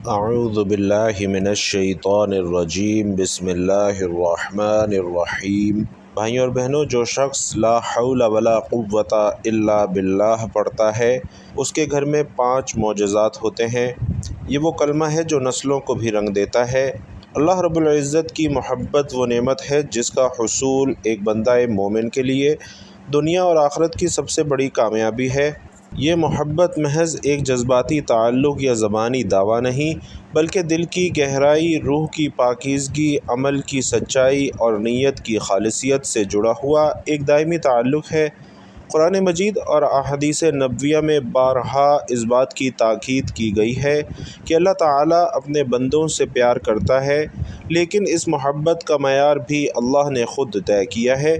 اعوذ باللہ من الشیطان الرجیم بسم اللہ الرحمن الرحیم۔ بھائیوں اور بہنوں، جو شخص لا حول ولا قوت الا باللہ پڑھتا ہے اس کے گھر میں 5 معجزات ہوتے ہیں۔ یہ وہ کلمہ ہے جو نسلوں کو بھی رنگ دیتا ہے۔ اللہ رب العزت کی محبت وہ نعمت ہے جس کا حصول ایک بندہ مومن کے لیے دنیا اور آخرت کی سب سے بڑی کامیابی ہے۔ یہ محبت محض ایک جذباتی تعلق یا زبانی دعویٰ نہیں، بلکہ دل کی گہرائی، روح کی پاکیزگی، عمل کی سچائی اور نیت کی خالصیت سے جڑا ہوا ایک دائمی تعلق ہے۔ قرآن مجید اور احادیث نبویہ میں بارہا اس بات کی تاکید کی گئی ہے کہ اللہ تعالیٰ اپنے بندوں سے پیار کرتا ہے، لیکن اس محبت کا معیار بھی اللہ نے خود طے کیا ہے۔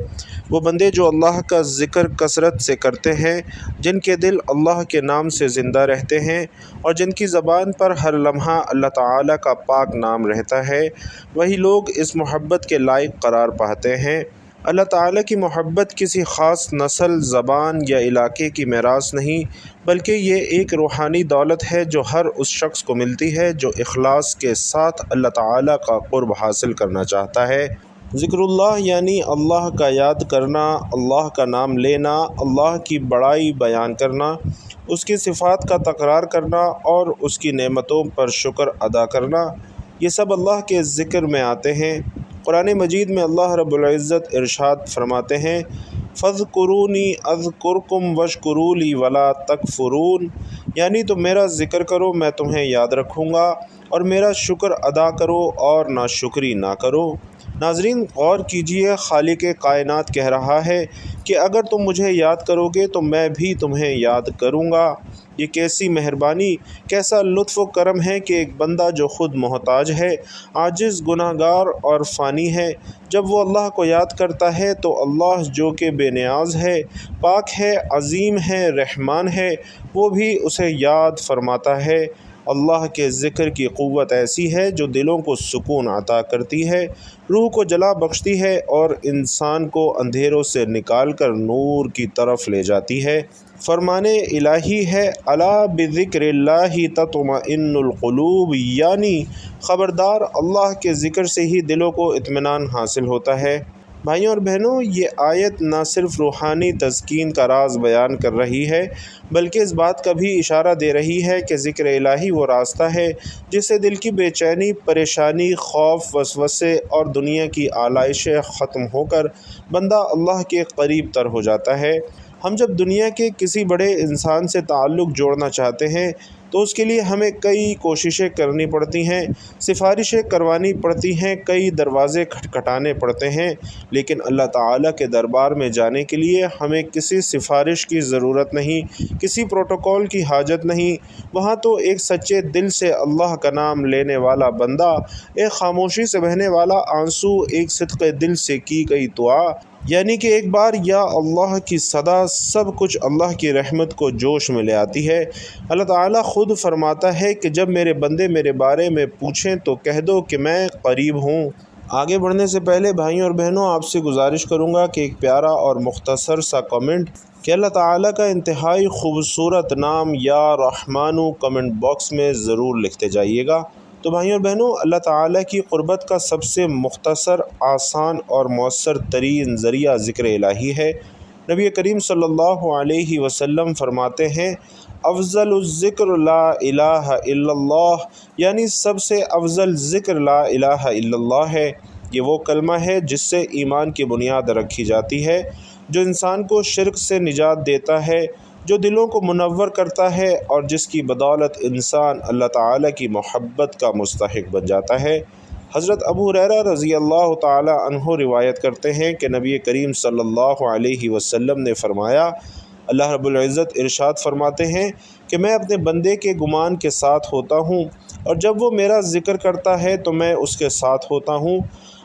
وہ بندے جو اللہ کا ذکر کثرت سے کرتے ہیں، جن کے دل اللہ کے نام سے زندہ رہتے ہیں اور جن کی زبان پر ہر لمحہ اللہ تعالیٰ کا پاک نام رہتا ہے، وہی لوگ اس محبت کے لائق قرار پاتے ہیں۔ اللہ تعالیٰ کی محبت کسی خاص نسل، زبان یا علاقے کی میراث نہیں، بلکہ یہ ایک روحانی دولت ہے جو ہر اس شخص کو ملتی ہے جو اخلاص کے ساتھ اللہ تعالیٰ کا قرب حاصل کرنا چاہتا ہے۔ ذکر اللہ یعنی اللہ کا یاد کرنا، اللہ کا نام لینا، اللہ کی بڑائی بیان کرنا، اس کی صفات کا تکرار کرنا اور اس کی نعمتوں پر شکر ادا کرنا، یہ سب اللہ کے ذکر میں آتے ہیں۔ قرآن مجید میں اللہ رب العزت ارشاد فرماتے ہیں، فَاذْكُرُونِي أَذْكُرْكُمْ وَاشْكُرُوا لِي وَلَا تَكْفُرُونَ، یعنی تم میرا ذکر کرو میں تمہیں یاد رکھوں گا، اور میرا شکر ادا کرو اور ناشکری نہ کرو۔ ناظرین، غور کیجئے، خالق کائنات کہہ رہا ہے کہ اگر تم مجھے یاد کرو گے تو میں بھی تمہیں یاد کروں گا۔ یہ کیسی مہربانی، کیسا لطف و کرم ہے کہ ایک بندہ جو خود محتاج ہے، عاجز، گناہ گار اور فانی ہے، جب وہ اللہ کو یاد کرتا ہے تو اللہ جو کہ بے نیاز ہے، پاک ہے، عظیم ہے، رحمان ہے، وہ بھی اسے یاد فرماتا ہے۔ اللہ کے ذکر کی قوت ایسی ہے جو دلوں کو سکون عطا کرتی ہے، روح کو جلا بخشتی ہے اور انسان کو اندھیروں سے نکال کر نور کی طرف لے جاتی ہے۔ فرمان الہی ہے، الا بذکر اللہ تطمئن القلوب، یعنی خبردار، اللہ کے ذکر سے ہی دلوں کو اطمینان حاصل ہوتا ہے۔ بھائیوں اور بہنوں، یہ آیت نہ صرف روحانی تسکین کا راز بیان کر رہی ہے، بلکہ اس بات کا بھی اشارہ دے رہی ہے کہ ذکر الہی وہ راستہ ہے جس سے دل کی بے چینی، پریشانی، خوف، وسوسے اور دنیا کی آلائشیں ختم ہو کر بندہ اللہ کے قریب تر ہو جاتا ہے۔ ہم جب دنیا کے کسی بڑے انسان سے تعلق جوڑنا چاہتے ہیں تو اس کے لیے ہمیں کئی کوششیں کرنی پڑتی ہیں، سفارشیں کروانی پڑتی ہیں، کئی دروازے کھٹکھٹانے پڑتے ہیں، لیکن اللہ تعالیٰ کے دربار میں جانے کے لیے ہمیں کسی سفارش کی ضرورت نہیں، کسی پروٹوکول کی حاجت نہیں۔ وہاں تو ایک سچے دل سے اللہ کا نام لینے والا بندہ، ایک خاموشی سے بہنے والا آنسو، ایک صدق دل سے کی گئی دعا، یعنی کہ ایک بار یا اللہ کی صدا، سب کچھ اللہ کی رحمت کو جوش میں لے آتی ہے۔ اللہ تعالیٰ خود فرماتا ہے کہ جب میرے بندے میرے بارے میں پوچھیں تو کہہ دو کہ میں قریب ہوں۔ آگے بڑھنے سے پہلے بھائیوں اور بہنوں، آپ سے گزارش کروں گا کہ ایک پیارا اور مختصر سا کمنٹ کہ اللہ تعالیٰ کا انتہائی خوبصورت نام یا رحمانو کمنٹ باکس میں ضرور لکھتے جائیے گا۔ تو بھائیوں اور بہنوں، اللہ تعالیٰ کی قربت کا سب سے مختصر، آسان اور مؤثر ترین ذریعہ ذکر الہی ہے۔ نبی کریم صلی اللہ علیہ وسلم فرماتے ہیں، افضل الذکر لا الہ الا اللہ، یعنی سب سے افضل ذکر لا الہ الا اللہ ہے۔ یہ وہ کلمہ ہے جس سے ایمان کی بنیاد رکھی جاتی ہے، جو انسان کو شرک سے نجات دیتا ہے، جو دلوں کو منور کرتا ہے اور جس کی بدولت انسان اللہ تعالیٰ کی محبت کا مستحق بن جاتا ہے۔ حضرت ابو ہریرہ رضی اللہ تعالیٰ عنہ روایت کرتے ہیں کہ نبی کریم صلی اللہ علیہ وسلم نے فرمایا، اللہ رب العزت ارشاد فرماتے ہیں کہ میں اپنے بندے کے گمان کے ساتھ ہوتا ہوں، اور جب وہ میرا ذکر کرتا ہے تو میں اس کے ساتھ ہوتا ہوں۔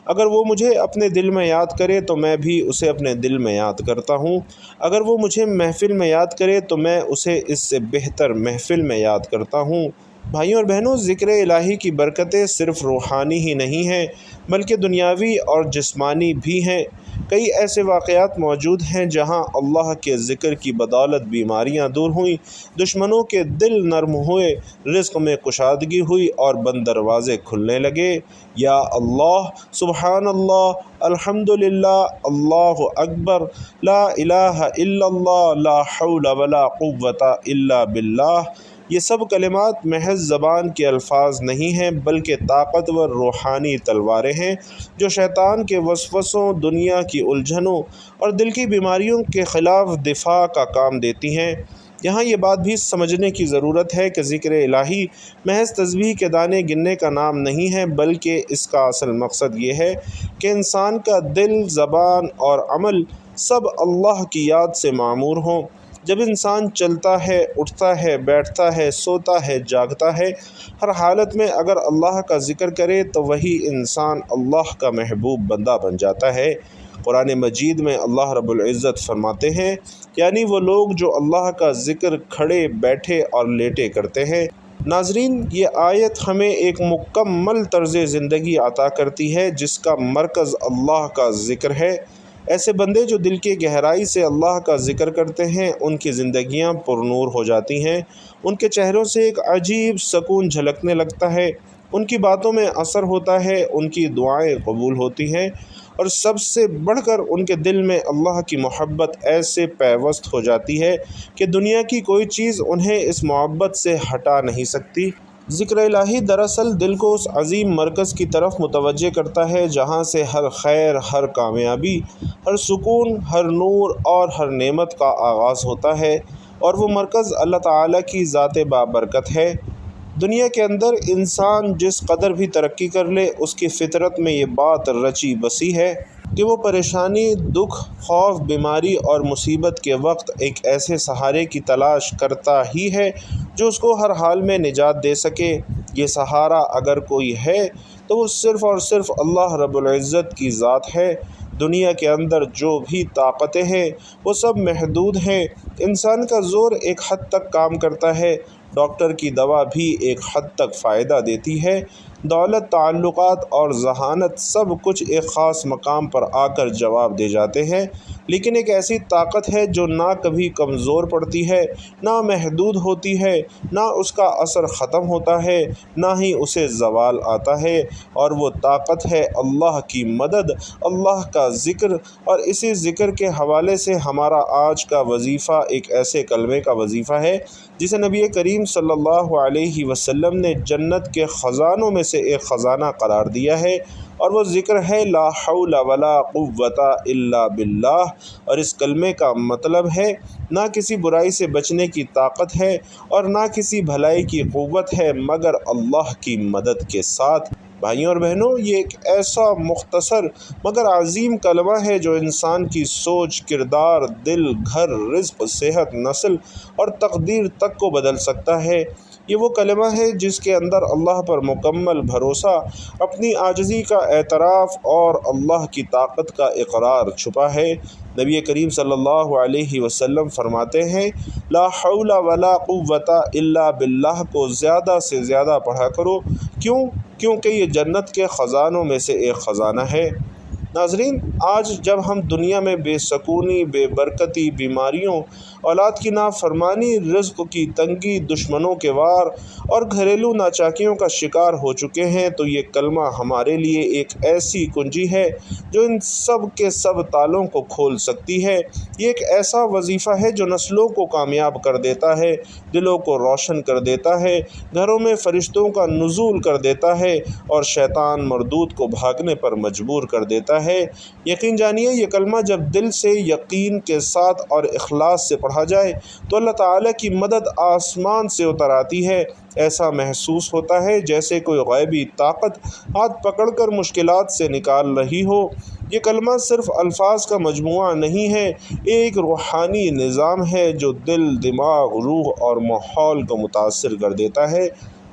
اگر وہ مجھے اپنے دل میں یاد کرے تو میں بھی اسے اپنے دل میں یاد کرتا ہوں۔ اگر وہ مجھے محفل میں یاد کرے تو میں اسے اس سے بہتر محفل میں یاد کرتا ہوں۔ بھائیوں اور بہنوں، ذکر الہی کی برکتیں صرف روحانی ہی نہیں ہیں، بلکہ دنیاوی اور جسمانی بھی ہیں۔ کئی ایسے واقعات موجود ہیں جہاں اللہ کے ذکر کی بدولت بیماریاں دور ہوئیں، دشمنوں کے دل نرم ہوئے، رزق میں کشادگی ہوئی اور بند دروازے کھلنے لگے۔ یا اللہ، سبحان اللہ، الحمدللہ، اللہ اکبر، لا الہ الا اللہ، لا حول ولا قوت الا باللہ، یہ سب کلمات محض زبان کے الفاظ نہیں ہیں بلکہ طاقتور روحانی تلواریں ہیں جو شیطان کے وسوسوں، دنیا کی الجھنوں اور دل کی بیماریوں کے خلاف دفاع کا کام دیتی ہیں۔ یہاں یہ بات بھی سمجھنے کی ضرورت ہے کہ ذکر الہی محض تسبیح کے دانے گننے کا نام نہیں ہے، بلکہ اس کا اصل مقصد یہ ہے کہ انسان کا دل، زبان اور عمل سب اللہ کی یاد سے معمور ہوں۔ جب انسان چلتا ہے، اٹھتا ہے، بیٹھتا ہے، سوتا ہے، جاگتا ہے، ہر حالت میں اگر اللہ کا ذکر کرے تو وہی انسان اللہ کا محبوب بندہ بن جاتا ہے۔ قرآن مجید میں اللہ رب العزت فرماتے ہیں، یعنی وہ لوگ جو اللہ کا ذکر کھڑے، بیٹھے اور لیٹے کرتے ہیں۔ ناظرین، یہ آیت ہمیں ایک مکمل طرز زندگی عطا کرتی ہے جس کا مرکز اللہ کا ذکر ہے۔ ایسے بندے جو دل کی گہرائی سے اللہ کا ذکر کرتے ہیں، ان کی زندگیاں پرنور ہو جاتی ہیں، ان کے چہروں سے ایک عجیب سکون جھلکنے لگتا ہے، ان کی باتوں میں اثر ہوتا ہے، ان کی دعائیں قبول ہوتی ہیں، اور سب سے بڑھ کر ان کے دل میں اللہ کی محبت ایسے پیوست ہو جاتی ہے کہ دنیا کی کوئی چیز انہیں اس محبت سے ہٹا نہیں سکتی۔ ذکر الہی دراصل دل کو اس عظیم مرکز کی طرف متوجہ کرتا ہے جہاں سے ہر خیر، ہر کامیابی، ہر سکون، ہر نور اور ہر نعمت کا آغاز ہوتا ہے، اور وہ مرکز اللہ تعالیٰ کی ذات بابرکت ہے۔ دنیا کے اندر انسان جس قدر بھی ترقی کر لے، اس کی فطرت میں یہ بات رچی بسی ہے کہ وہ پریشانی، دکھ، خوف، بیماری اور مصیبت کے وقت ایک ایسے سہارے کی تلاش کرتا ہی ہے جو اس کو ہر حال میں نجات دے سکے۔ یہ سہارا اگر کوئی ہے تو وہ صرف اور صرف اللہ رب العزت کی ذات ہے۔ دنیا کے اندر جو بھی طاقتیں ہیں وہ سب محدود ہیں۔ انسان کا زور ایک حد تک کام کرتا ہے، ڈاکٹر کی دوا بھی ایک حد تک فائدہ دیتی ہے، دولت، تعلقات اور ذہانت سب کچھ ایک خاص مقام پر آ کر جواب دے جاتے ہیں، لیکن ایک ایسی طاقت ہے جو نہ کبھی کمزور پڑتی ہے، نہ محدود ہوتی ہے، نہ اس کا اثر ختم ہوتا ہے، نہ ہی اسے زوال آتا ہے، اور وہ طاقت ہے اللہ کی مدد، اللہ کا ذکر۔ اور اسی ذکر کے حوالے سے ہمارا آج کا وظیفہ ایک ایسے کلمے کا وظیفہ ہے جسے نبی کریم صلی اللہ علیہ وسلم نے جنت کے خزانوں میں سے ایک خزانہ قرار دیا ہے، اور وہ ذکر ہے لا حول ولا قوت الا باللہ۔ اور اس کلمے کا مطلب ہے نہ کسی برائی سے بچنے کی طاقت ہے اور نہ کسی بھلائی کی قوت ہے مگر اللہ کی مدد کے ساتھ۔ بھائیوں اور بہنوں، یہ ایک ایسا مختصر مگر عظیم کلمہ ہے جو انسان کی سوچ، کردار، دل، گھر، رزق، صحت، نسل اور تقدیر تک کو بدل سکتا ہے۔ یہ وہ کلمہ ہے جس کے اندر اللہ پر مکمل بھروسہ، اپنی عاجزی کا اعتراف اور اللہ کی طاقت کا اقرار چھپا ہے۔ نبی کریم صلی اللہ علیہ وسلم فرماتے ہیں، لا حول ولا قوت الا باللہ کو زیادہ سے زیادہ پڑھا کرو۔ کیونکہ یہ جنت کے خزانوں میں سے ایک خزانہ ہے۔ ناظرین، آج جب ہم دنیا میں بے سکونی، بے برکتی، بیماریوں، اولاد کی نافرمانی، رزق کی تنگی، دشمنوں کے وار اور گھریلو ناچاکیوں کا شکار ہو چکے ہیں تو یہ کلمہ ہمارے لیے ایک ایسی کنجی ہے جو ان سب کے سب تالوں کو کھول سکتی ہے۔ یہ ایک ایسا وظیفہ ہے جو نسلوں کو کامیاب کر دیتا ہے، دلوں کو روشن کر دیتا ہے، گھروں میں فرشتوں کا نزول کر دیتا ہے اور شیطان مردود کو بھاگنے پر مجبور کر دیتا ہے۔ یقین جانیے، یہ کلمہ جب دل سے، یقین کے ساتھ اور اخلاص سے پڑھا جائے تو اللہ تعالیٰ کی مدد آسمان سے اتر آتی ہے۔ ایسا محسوس ہوتا ہے جیسے کوئی غیبی طاقت ہاتھ پکڑ کر مشکلات سے نکال رہی ہو۔ یہ کلمہ صرف الفاظ کا مجموعہ نہیں ہے، ایک روحانی نظام ہے جو دل، دماغ، روح اور ماحول کو متاثر کر دیتا ہے۔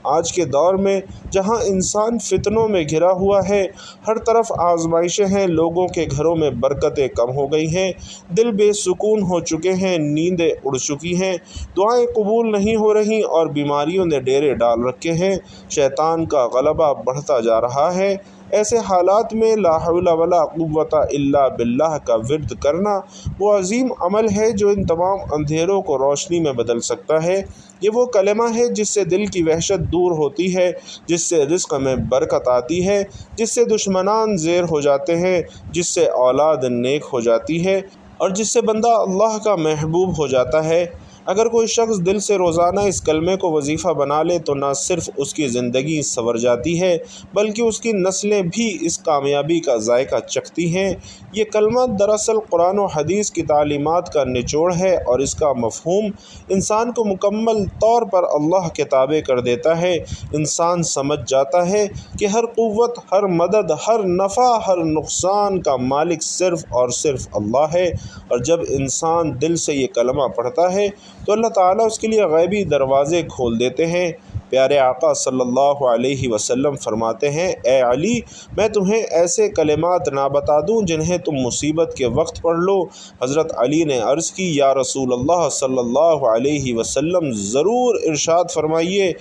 آج کے دور میں جہاں انسان فتنوں میں گھرا ہوا ہے، ہر طرف آزمائشیں ہیں، لوگوں کے گھروں میں برکتیں کم ہو گئی ہیں، دل بے سکون ہو چکے ہیں، نیندیں اڑ چکی ہیں، دعائیں قبول نہیں ہو رہی اور بیماریوں نے ڈیرے ڈال رکھے ہیں، شیطان کا غلبہ بڑھتا جا رہا ہے۔ ایسے حالات میں لا حول ولا قوت الا باللہ کا ورد کرنا وہ عظیم عمل ہے جو ان تمام اندھیروں کو روشنی میں بدل سکتا ہے۔ یہ وہ کلمہ ہے جس سے دل کی وحشت دور ہوتی ہے، جس سے رزق میں برکت آتی ہے، جس سے دشمنان زیر ہو جاتے ہیں، جس سے اولاد نیک ہو جاتی ہے اور جس سے بندہ اللہ کا محبوب ہو جاتا ہے۔ اگر کوئی شخص دل سے روزانہ اس کلمے کو وظیفہ بنا لے تو نہ صرف اس کی زندگی سنور جاتی ہے بلکہ اس کی نسلیں بھی اس کامیابی کا ذائقہ چکھتی ہیں۔ یہ کلمہ دراصل قرآن و حدیث کی تعلیمات کا نچوڑ ہے اور اس کا مفہوم انسان کو مکمل طور پر اللہ کے تابع کر دیتا ہے۔ انسان سمجھ جاتا ہے کہ ہر قوت، ہر مدد، ہر نفع، ہر نقصان کا مالک صرف اور صرف اللہ ہے، اور جب انسان دل سے یہ کلمہ پڑھتا ہے تو اللہ تعالیٰ اس کے لیے غیبی دروازے کھول دیتے ہیں۔ پیارے آقا صلی اللہ علیہ وسلم فرماتے ہیں، اے علی، میں تمہیں ایسے کلمات نہ بتا دوں جنہیں تم مصیبت کے وقت پڑھ لو؟ حضرت علی نے عرض کی، یا رسول اللہ صلی اللہ علیہ وسلم، ضرور، ارشاد فرمائیے۔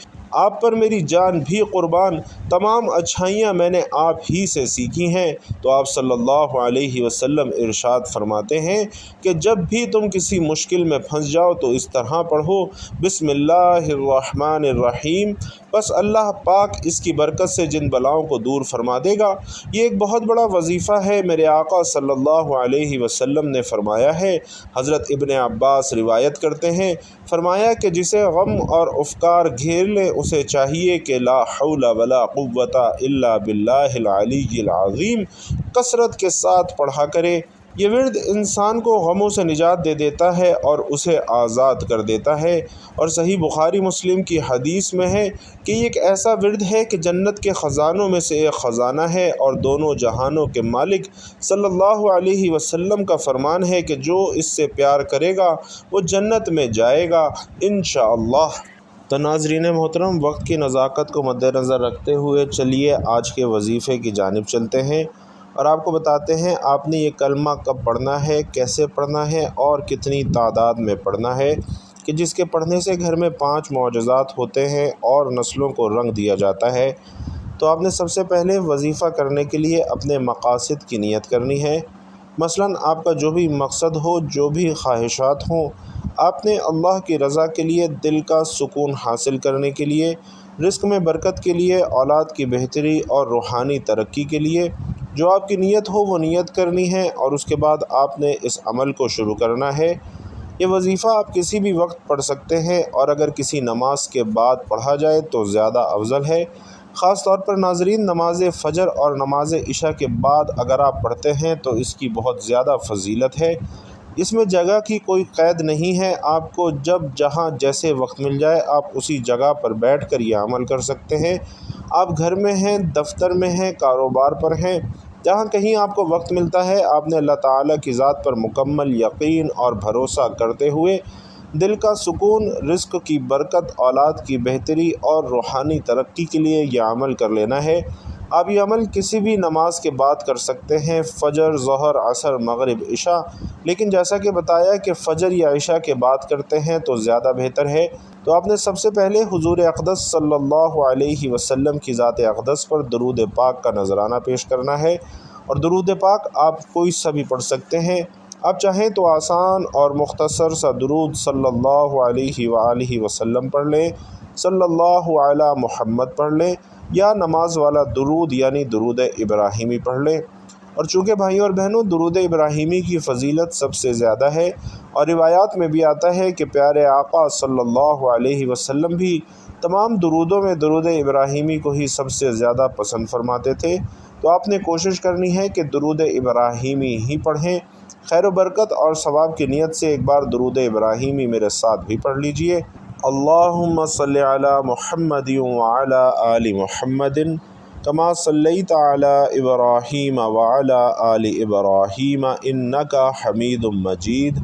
آپ پر میری جان بھی قربان، تمام اچھائیاں میں نے آپ ہی سے سیکھی ہیں۔ تو آپ صلی اللہ علیہ وسلم ارشاد فرماتے ہیں کہ جب بھی تم کسی مشکل میں پھنس جاؤ تو اس طرح پڑھو، بسم اللہ الرحمن الرحیم، بس اللہ پاک اس کی برکت سے جن بلاؤں کو دور فرما دے گا۔ یہ ایک بہت بڑا وظیفہ ہے۔ میرے آقا صلی اللہ علیہ وسلم نے فرمایا ہے، حضرت ابن عباس روایت کرتے ہیں، فرمایا کہ جسے غم اور افکار گھیر لیں اسے چاہیے کہ لا حول ولا قوت الا باللہ العلی العظیم کثرت کے ساتھ پڑھا کرے۔ یہ ورد انسان کو غموں سے نجات دے دیتا ہے اور اسے آزاد کر دیتا ہے، اور صحیح بخاری مسلم کی حدیث میں ہے کہ یہ ایک ایسا ورد ہے کہ جنت کے خزانوں میں سے ایک خزانہ ہے، اور دونوں جہانوں کے مالک صلی اللہ علیہ وسلم کا فرمان ہے کہ جو اس سے پیار کرے گا وہ جنت میں جائے گا انشاءاللہ۔ تو ناظرین محترم، وقت کی نزاکت کو مد نظر رکھتے ہوئے چلیے آج کے وظیفے کی جانب چلتے ہیں اور آپ کو بتاتے ہیں آپ نے یہ کلمہ کب پڑھنا ہے، کیسے پڑھنا ہے اور کتنی تعداد میں پڑھنا ہے، کہ جس کے پڑھنے سے گھر میں 5 معجزات ہوتے ہیں اور نسلوں کو رنگ دیا جاتا ہے۔ تو آپ نے سب سے پہلے وظیفہ کرنے کے لیے اپنے مقاصد کی نیت کرنی ہے۔ مثلاً آپ کا جو بھی مقصد ہو، جو بھی خواہشات ہوں، آپ نے اللہ کی رضا کے لیے، دل کا سکون حاصل کرنے کے لیے، رزق میں برکت کے لیے، اولاد کی بہتری اور روحانی ترقی کے لیے جو آپ کی نیت ہو وہ نیت کرنی ہے، اور اس کے بعد آپ نے اس عمل کو شروع کرنا ہے۔ یہ وظیفہ آپ کسی بھی وقت پڑھ سکتے ہیں، اور اگر کسی نماز کے بعد پڑھا جائے تو زیادہ افضل ہے۔ خاص طور پر ناظرین، نماز فجر اور نماز عشاء کے بعد اگر آپ پڑھتے ہیں تو اس کی بہت زیادہ فضیلت ہے۔ اس میں جگہ کی کوئی قید نہیں ہے، آپ کو جب جہاں جیسے وقت مل جائے آپ اسی جگہ پر بیٹھ کر یہ عمل کر سکتے ہیں۔ آپ گھر میں ہیں، دفتر میں ہیں، کاروبار پر ہیں، جہاں کہیں آپ کو وقت ملتا ہے، آپ نے اللہ تعالیٰ کی ذات پر مکمل یقین اور بھروسہ کرتے ہوئے دل کا سکون، رزق کی برکت، اولاد کی بہتری اور روحانی ترقی کے لیے یہ عمل کر لینا ہے۔ آپ یہ عمل کسی بھی نماز کے بعد کر سکتے ہیں، فجر، ظہر، عصر، مغرب، عشاء، لیکن جیسا کہ بتایا کہ فجر یا عشاء کے بعد کرتے ہیں تو زیادہ بہتر ہے۔ تو آپ نے سب سے پہلے حضور اقدس صلی اللہ علیہ وسلم کی ذات اقدس پر درود پاک کا نذرانہ پیش کرنا ہے، اور درود پاک آپ کوئی سا بھی پڑھ سکتے ہیں۔ آپ چاہیں تو آسان اور مختصر سا درود صلی اللہ علیہ وآلہ وسلم پڑھ لیں، صلی اللہ علی محمد پڑھ لیں، یا نماز والا درود یعنی درود ابراہیمی پڑھ لیں۔ اور چونکہ بھائیوں اور بہنوں، درود ابراہیمی کی فضیلت سب سے زیادہ ہے، اور روایات میں بھی آتا ہے کہ پیارے آقا صلی اللہ علیہ وسلم بھی تمام درودوں میں درود ابراہیمی کو ہی سب سے زیادہ پسند فرماتے تھے۔ تو آپ نے کوشش کرنی ہے کہ درود ابراہیمی ہی پڑھیں۔ خیر و برکت اور ثواب کی نیت سے ایک بار درود ابراہیمی میرے ساتھ بھی پڑھ لیجئے۔ اللہم صلی علی محمد وعلی آل محمد کما صلیت علی ابراہیم وعلی آل ابراہیم انک حمید مجید۔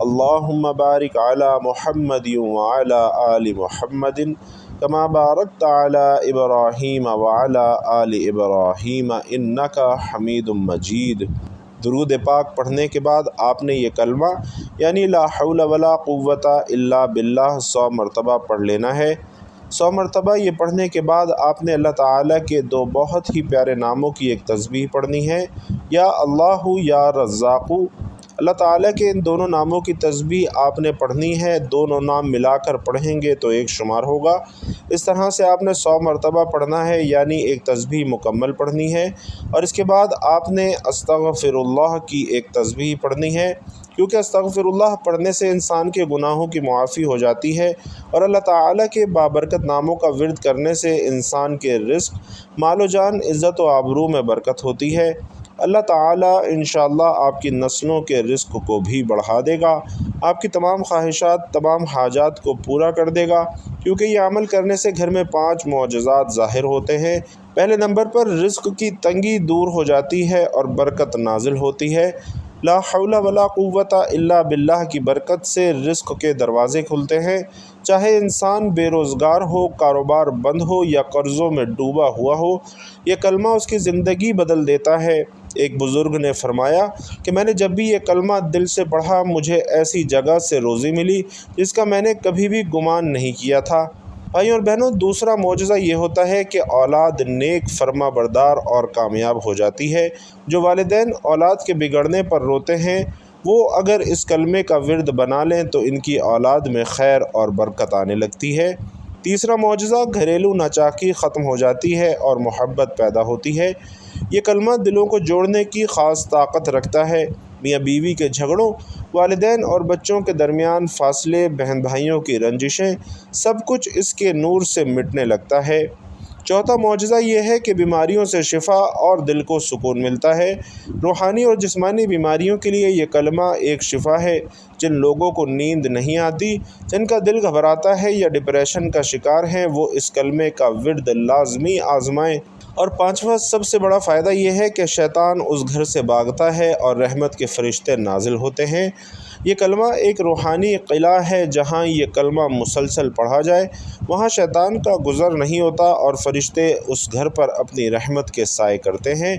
اللہم بارک علی محمد وعلی آل محمد کما بارکت علی ابراہیم وعلی آل ابراہیم انک حمید مجید۔ درود پاک پڑھنے کے بعد آپ نے یہ کلمہ یعنی لا حول ولا قوت الا باللہ 100 مرتبہ پڑھ لینا ہے۔ 100 مرتبہ یہ پڑھنے کے بعد آپ نے اللہ تعالیٰ کے 2 بہت ہی پیارے ناموں کی ایک تسبیح پڑھنی ہے، یا اللہ یا رزاق۔ اللہ تعالیٰ کے ان دونوں ناموں کی تسبیح آپ نے پڑھنی ہے، دونوں نام ملا کر پڑھیں گے تو ایک شمار ہوگا۔ اس طرح سے آپ نے 100 مرتبہ پڑھنا ہے، یعنی ایک تسبیح مکمل پڑھنی ہے، اور اس کے بعد آپ نے استغفر اللہ کی ایک تسبیح پڑھنی ہے، کیونکہ استغفر اللہ پڑھنے سے انسان کے گناہوں کی معافی ہو جاتی ہے، اور اللہ تعالیٰ کے بابرکت ناموں کا ورد کرنے سے انسان کے رزق، مال و جان، عزت و آبرو میں برکت ہوتی ہے۔ اللہ تعالیٰ انشاءاللہ آپ کی نسلوں کے رزق کو بھی بڑھا دے گا، آپ کی تمام خواہشات، تمام حاجات کو پورا کر دے گا، کیونکہ یہ عمل کرنے سے گھر میں 5 معجزات ظاہر ہوتے ہیں۔ پہلے نمبر پر رزق کی تنگی دور ہو جاتی ہے اور برکت نازل ہوتی ہے۔ لا حول ولا قوت الا باللہ کی برکت سے رزق کے دروازے کھلتے ہیں، چاہے انسان بے روزگار ہو، کاروبار بند ہو یا قرضوں میں ڈوبا ہوا ہو، یہ کلمہ اس کی زندگی بدل دیتا ہے۔ ایک بزرگ نے فرمایا کہ میں نے جب بھی یہ کلمہ دل سے پڑھا، مجھے ایسی جگہ سے روزی ملی جس کا میں نے کبھی بھی گمان نہیں کیا تھا۔ بھائیوں اور بہنوں، دوسرا معجزہ یہ ہوتا ہے کہ اولاد نیک، فرما بردار اور کامیاب ہو جاتی ہے۔ جو والدین اولاد کے بگڑنے پر روتے ہیں، وہ اگر اس کلمے کا ورد بنا لیں تو ان کی اولاد میں خیر اور برکت آنے لگتی ہے۔ تیسرا معجزہ، گھریلو ناچاکی ختم ہو جاتی ہے اور محبت پیدا ہوتی ہے۔ یہ کلمہ دلوں کو جوڑنے کی خاص طاقت رکھتا ہے۔ میاں بیوی کے جھگڑوں، والدین اور بچوں کے درمیان فاصلے، بہن بھائیوں کی رنجشیں، سب کچھ اس کے نور سے مٹنے لگتا ہے۔ چوتھا معجزہ یہ ہے کہ بیماریوں سے شفا اور دل کو سکون ملتا ہے۔ روحانی اور جسمانی بیماریوں کے لیے یہ کلمہ ایک شفا ہے۔ جن لوگوں کو نیند نہیں آتی، جن کا دل گھبراتا ہے یا ڈپریشن کا شکار ہیں، وہ اس کلمے کا ورد لازمی آزمائیں۔ اور پانچواں سب سے بڑا فائدہ یہ ہے کہ شیطان اس گھر سے بھاگتا ہے اور رحمت کے فرشتے نازل ہوتے ہیں۔ یہ کلمہ ایک روحانی قلعہ ہے، جہاں یہ کلمہ مسلسل پڑھا جائے وہاں شیطان کا گزر نہیں ہوتا اور فرشتے اس گھر پر اپنی رحمت کے سائے کرتے ہیں۔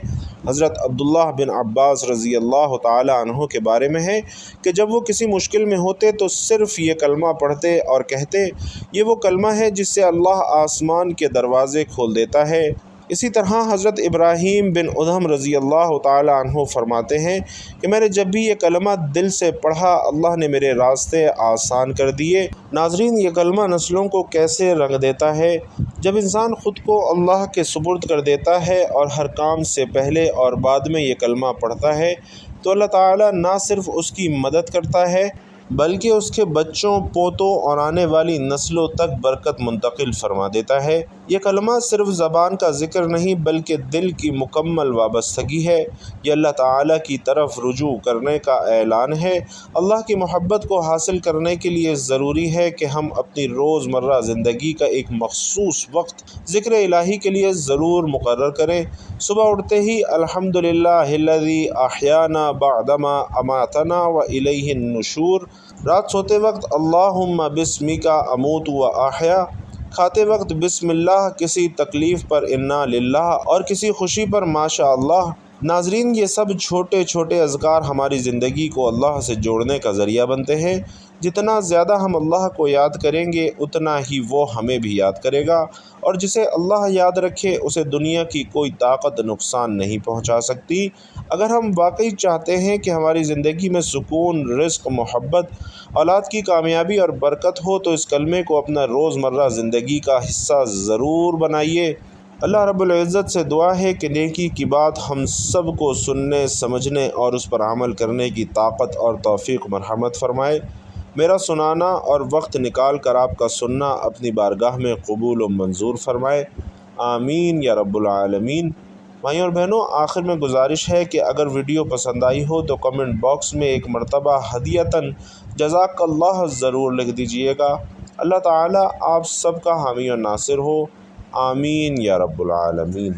حضرت عبداللہ بن عباس رضی اللہ تعالی عنہ کے بارے میں ہے کہ جب وہ کسی مشکل میں ہوتے تو صرف یہ کلمہ پڑھتے اور کہتے، یہ وہ کلمہ ہے جس سے اللہ آسمان کے دروازے کھول دیتا ہے۔ اسی طرح حضرت ابراہیم بن ادھم رضی اللہ تعالی عنہ فرماتے ہیں کہ میں نے جب بھی یہ کلمہ دل سے پڑھا، اللہ نے میرے راستے آسان کر دیے۔ ناظرین، یہ کلمہ نسلوں کو کیسے رنگ دیتا ہے؟ جب انسان خود کو اللہ کے سپرد کر دیتا ہے اور ہر کام سے پہلے اور بعد میں یہ کلمہ پڑھتا ہے تو اللہ تعالیٰ نہ صرف اس کی مدد کرتا ہے بلکہ اس کے بچوں، پوتوں اور آنے والی نسلوں تک برکت منتقل فرما دیتا ہے۔ یہ کلمہ صرف زبان کا ذکر نہیں بلکہ دل کی مکمل وابستگی ہے۔ یہ اللہ تعالیٰ کی طرف رجوع کرنے کا اعلان ہے۔ اللہ کی محبت کو حاصل کرنے کے لیے ضروری ہے کہ ہم اپنی روزمرہ زندگی کا ایک مخصوص وقت ذکر الہی کے لیے ضرور مقرر کریں۔ صبح اٹھتے ہی الحمدللہ الذی احیانا بعدما اماتنا والیہ النشور، رات سوتے وقت اللہم بسمک اموت و احیا، کھاتے وقت بسم اللہ، کسی تکلیف پر انا للہ اور کسی خوشی پر ماشاء اللہ۔ ناظرین، یہ سب چھوٹے چھوٹے اذکار ہماری زندگی کو اللہ سے جوڑنے کا ذریعہ بنتے ہیں۔ جتنا زیادہ ہم اللہ کو یاد کریں گے اتنا ہی وہ ہمیں بھی یاد کرے گا، اور جسے اللہ یاد رکھے اسے دنیا کی کوئی طاقت نقصان نہیں پہنچا سکتی۔ اگر ہم واقعی چاہتے ہیں کہ ہماری زندگی میں سکون، رزق، محبت، اولاد کی کامیابی اور برکت ہو تو اس کلمے کو اپنا روزمرہ زندگی کا حصہ ضرور بنائیے۔ اللہ رب العزت سے دعا ہے کہ نیکی کی بات ہم سب کو سننے، سمجھنے اور اس پر عمل کرنے کی طاقت اور توفیق مرحمت فرمائے۔ میرا سنانا اور وقت نکال کر آپ کا سننا اپنی بارگاہ میں قبول و منظور فرمائے، آمین یا رب العالمین۔ بھائیوں اور بہنوں، آخر میں گزارش ہے کہ اگر ویڈیو پسند آئی ہو تو کمنٹ باکس میں ایک مرتبہ ہدیۃً جزاک اللہ ضرور لکھ دیجئے گا۔ اللہ تعالیٰ آپ سب کا حامی و ناصر ہو، آمین یا رب العالمین۔